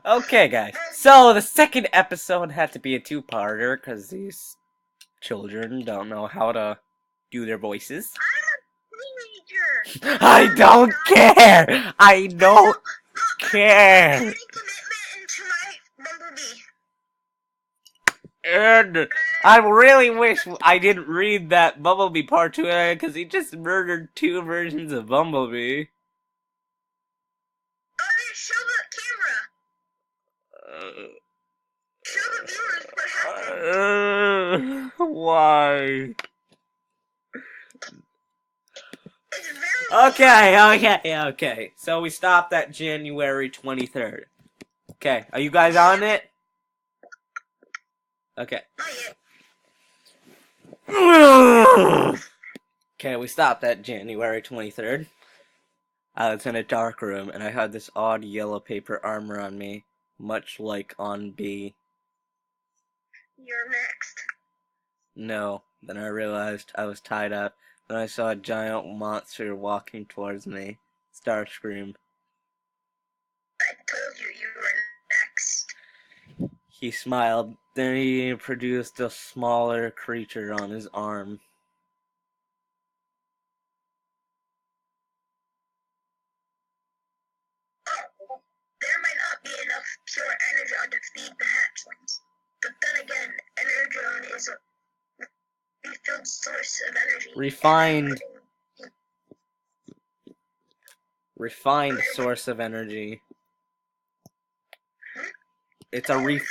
Okay, guys. So the second episode had to be a two-parter because these children don't know how to do their voices. I'm a teenager. I don't care. I don't Any care. commitment into my Bumblebee. And I really wish I didn't read that Bumblebee part to it because he just murdered two versions of Bumblebee. Oh, yeah, show the camera. Uh, Show the viewers what happened. why? It's very Okay. So we stopped at January 23rd. Okay, are you guys on it? Okay. Not yet. Okay, we stopped at January 23rd. I was in a dark room and I had this odd yellow paper armor on me, much like on B. You're next. No, then I realized I was tied up. Then I saw a giant monster walking towards me. Starscream. I told you you were next. He smiled. Then he produced a smaller creature on his arm. Oh, there might not be enough pure energon to feed the hatchlings. But then again, energon is a refilled source of energy. Refined source of energy. It's a refined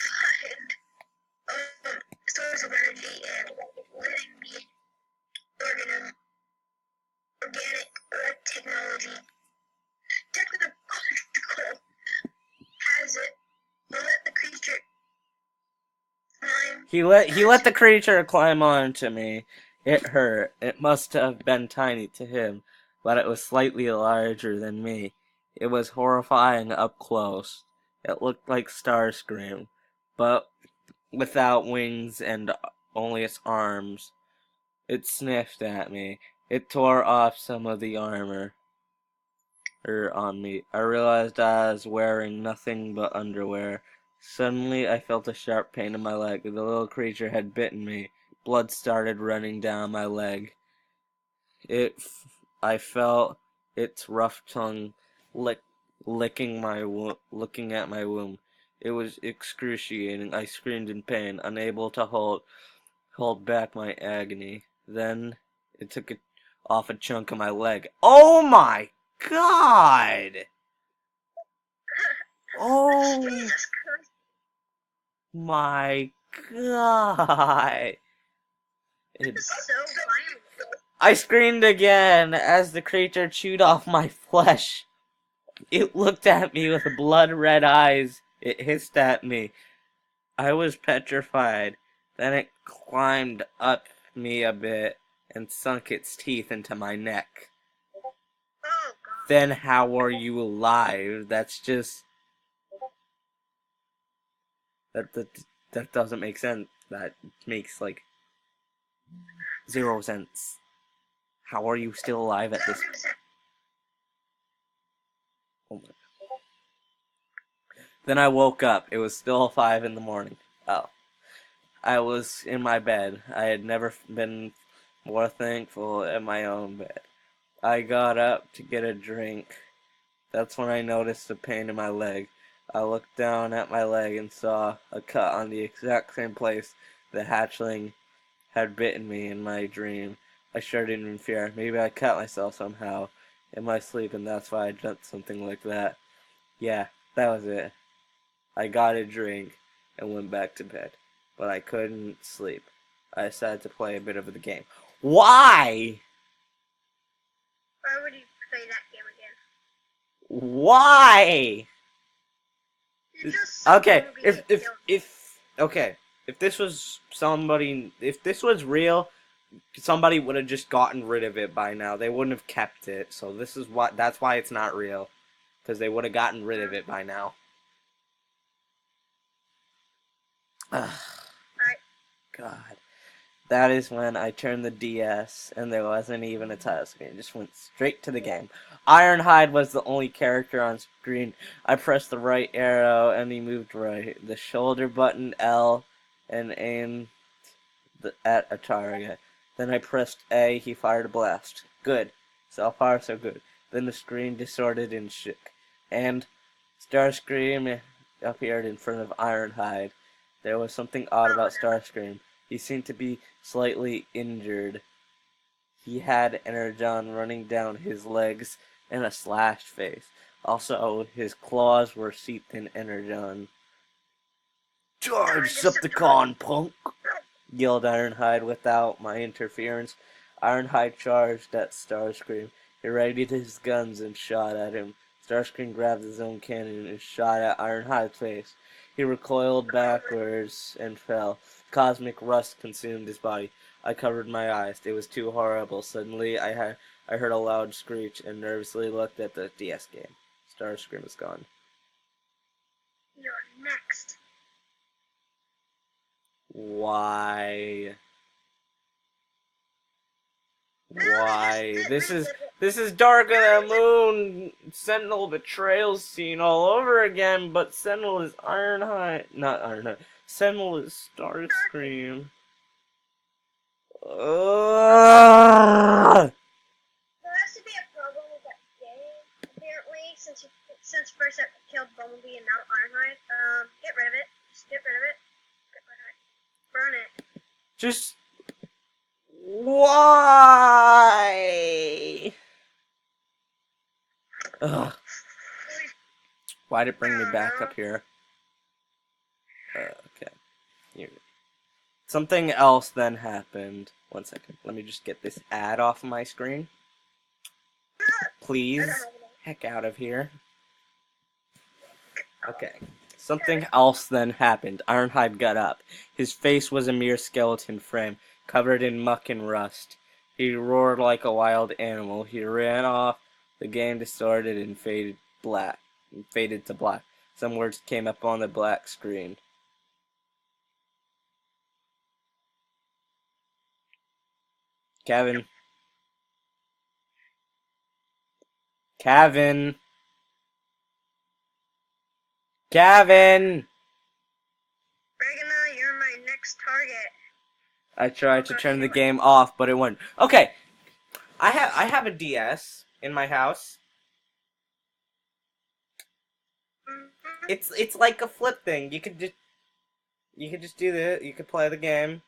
source of energy and living the organic technology. Technological has it. Will let the creature climb. He let the creature climb onto me. It hurt. It must have been tiny to him, but it was slightly larger than me. It was horrifying up close. It looked like Starscream, but without wings and only its arms. It sniffed at me. It tore off some of the armor on me. I realized I was wearing nothing but underwear. Suddenly, I felt a sharp pain in my leg. The little creature had bitten me. Blood started running down my leg. I felt its rough tongue licking looking at my wound. It was excruciating. I screamed in pain, unable to hold back my agony. Then it took off a chunk of my leg. Oh my God! Oh Jesus Christ. my God! It's so violent. I screamed again as the creature chewed off my flesh. It looked at me with blood-red eyes. It hissed at me. I was petrified. Then it climbed up me a bit and sunk its teeth into my neck. Oh, God. Then how are you alive? That's just... That doesn't make sense. That makes, like, 0 sense. How are you still alive at this... Oh my. Then I woke up. It was still 5 in the morning. Oh. I was in my bed. I had never been more thankful in my own bed. I got up to get a drink. That's when I noticed the pain in my leg. I looked down at my leg and saw a cut on the exact same place the hatchling had bitten me in my dream. I shuddered in fear. Maybe I cut myself somehow in my sleep, and that's why I dreamt something like that. Yeah, that was it. I got a drink and went back to bed, but I couldn't sleep. I decided to play a bit of the game. Why? Why would you play that game again? Why? You're just Okay, so if this was if this was real, somebody would have just gotten rid of it by now. They wouldn't have kept it. So that's why it's not real, because they would have gotten rid of it by now. Ugh. Alright. God. that is when I turned the DS, and there wasn't even a title screen. It just went straight to the game. Ironhide was the only character on screen. I pressed the right arrow, and he moved right. The shoulder button L, and aimed at a target. Then I pressed A. He fired a blast. Good. So far, so good. Then the screen distorted and shook, and Starscream appeared in front of Ironhide. There was something odd about Starscream. He seemed to be slightly injured. He had energon running down his legs and a slashed face. Also, his claws were seeped in energon. Charge, Decepticon, punk! Yelled Ironhide without my interference. Ironhide charged at Starscream. He readied his guns and shot at him. Starscream grabbed his own cannon and shot at Ironhide's face. He recoiled backwards and fell. Cosmic rust consumed his body. I covered my eyes. It was too horrible. Suddenly, I heard a loud screech and nervously looked at the DS game. Starscream was gone. You're next. Why? Why? This is Dark of the Moon Sentinel betrayal scene all over again, but Sentinel is Ironhide. Not Ironhide. Sentinel is Starscream. There has to be a problem with that game, apparently, since first I killed Bumblebee and now Ironhide. Get rid of it. Just get rid of it. Get rid of it. Burn it. Just why? Ugh. Why'd it bring me back up here? Okay. Here. Something else then happened. 1 second. Let me just get this ad off my screen. Please. Heck out of here. Okay. Something else then happened. Ironhide got up. His face was a mere skeleton frame, covered in muck and rust. He roared like a wild animal. He ran off. The game distorted and faded to black. Some words came up on the black screen. Kevin. Kevin. Kevin! Regina, you're my next target. I tried to turn the game off, but it wouldn't. Okay. I have a DS in my house. It's like a flip thing. You could just do this. You could play the game.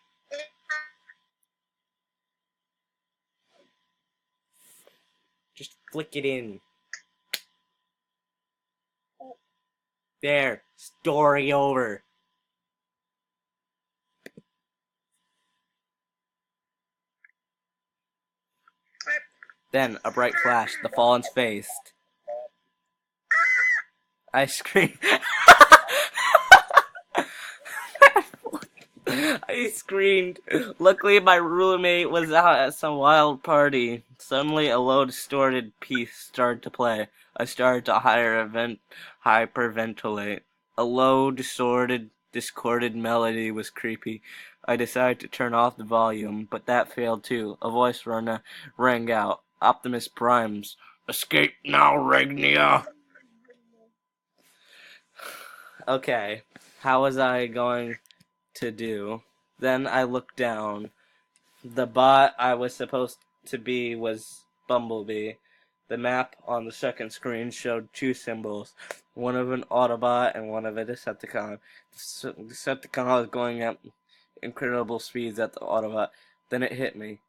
Just flick it in. There. Story over. Then a bright flash. The fallen's face. I screamed. I screamed. Luckily, my roommate was out at some wild party. Suddenly, a low, distorted piece started to play. I started to hyperventilate. A low, discorded melody was creepy. I decided to turn off the volume, but that failed too. A voice rang out. Optimus Prime's. Escape now, Regnia! Okay, how was I going to do? Then I looked down. The bot I was supposed to be was Bumblebee. The map on the second screen showed two symbols, one of an Autobot and one of a Decepticon. The Decepticon was going at incredible speeds at the Autobot. Then it hit me.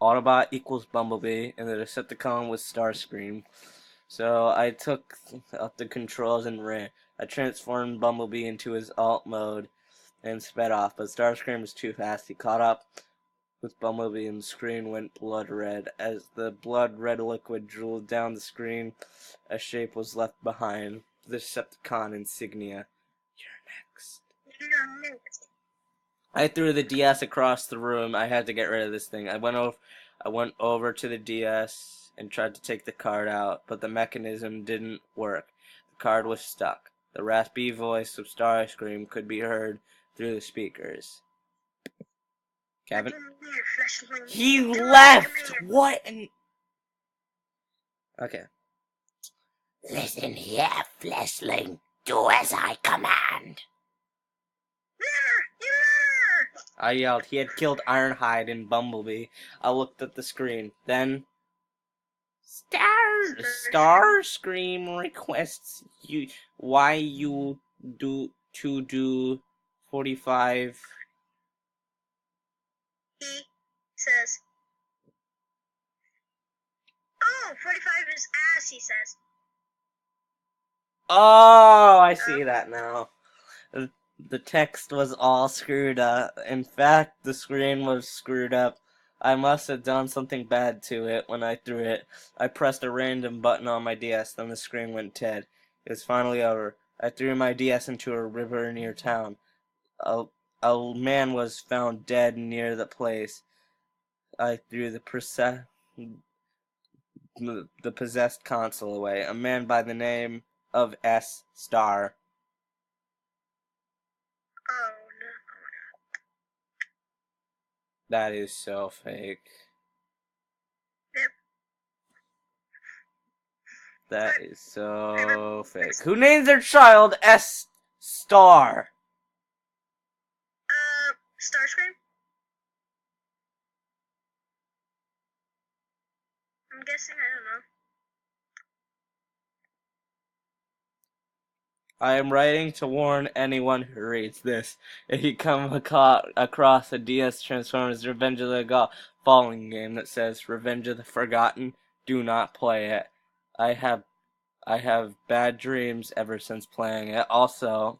Autobot equals Bumblebee, and the Decepticon was Starscream. So I took up the controls and ran. I transformed Bumblebee into his alt mode and sped off, but Starscream was too fast. He caught up with Bumblebee and the screen went blood red. As the blood red liquid drooled down the screen, a shape was left behind. The Decepticon insignia. You're next. I threw the DS across the room. I had to get rid of this thing. I went over to the DS and tried to take the card out, but the mechanism didn't work. The card was stuck. The raspy voice of Starscream could be heard through the speakers. Kevin. Come here, fleshling. He Come on, left! come here. What? Okay. Listen here, fleshling. Do as I command. Never! Never! I yelled. He had killed Ironhide and Bumblebee. I looked at the screen. Then... Starscream requests you... Why you do 45... He says. Oh, 45 is ass, he says. Oh, I see that now. The text was all screwed up. In fact, the screen was screwed up. I must have done something bad to it when I threw it. I pressed a random button on my DS, then the screen went dead. It was finally over. I threw my DS into a river near town. A man was found dead near the place. I threw the possessed console away. A man by the name of S. Star. Oh, no. That is so fake. Yep. That is so fake. Who names their child S. Star? Starscream? I'm guessing, I don't know. I am writing to warn anyone who reads this. If you come across a DS Transformers Revenge of the Fallen game that says Revenge of the Forgotten, do not play it. I have bad dreams ever since playing it. Also,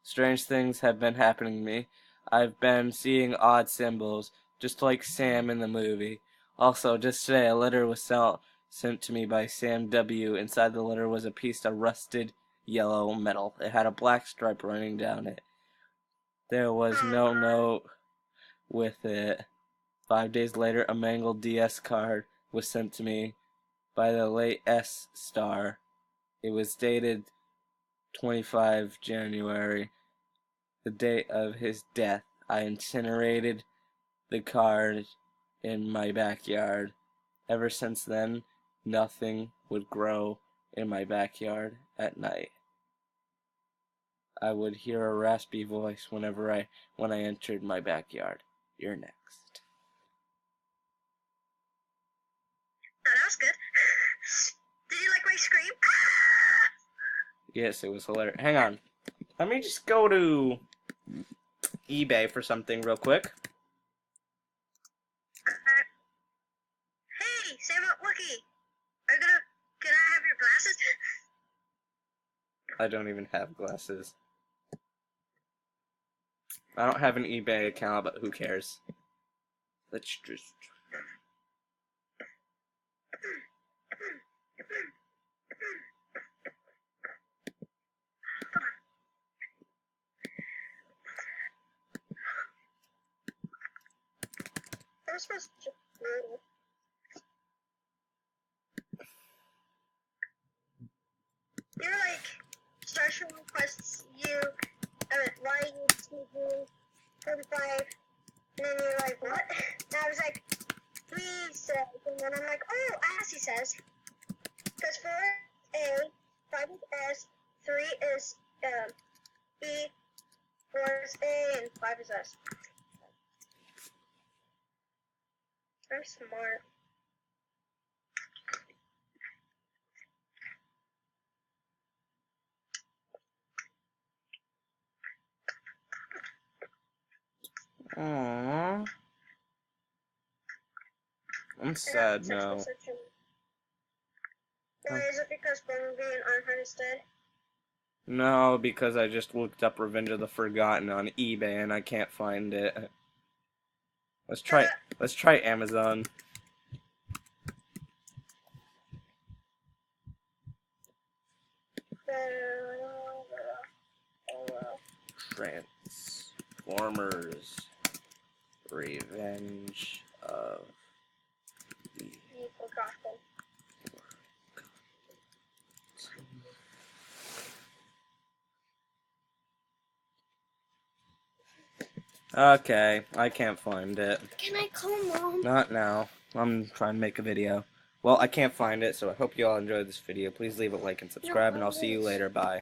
strange things have been happening to me. I've been seeing odd symbols, just like Sam in the movie. Also, just today, a letter was sent to me by Sam W. Inside the letter was a piece of rusted yellow metal. It had a black stripe running down it. There was no note with it. 5 days later, a mangled DS card was sent to me by the late S. Star. It was dated 25 January, the date of his death. I incinerated the card in my backyard. Ever since then, nothing would grow in my backyard at night. I would hear a raspy voice when I entered my backyard. You're next. Oh, that was good. Did you like my scream? Yes, it was hilarious. Hang on. Let me just go to eBay for something real quick. Hey, Sam Wookie. Can I have your glasses? I don't even have glasses. I don't have an eBay account, but who cares? Let's just... I'm supposed to... You're like, Starship requests you, why you choosing 45, and then you're like, what? And I was like, please, and then I'm like, oh, ass, he says. Because 4 is A, 5 is S, 3 is B, 4 is A, and 5 is S. I'm smart. Aww. I'm sad now. Why is it because Bumblebee and Ironheart is dead? No, because I just looked up Revenge of the Forgotten on eBay and I can't find it. Let's try Amazon. Transformers Revenge of the Forgotten. Okay, I can't find it. Can I call Mom? Not now. I'm trying to make a video. Well, I can't find it, so I hope you all enjoyed this video. Please leave a like and subscribe, and I'll see you later. Bye.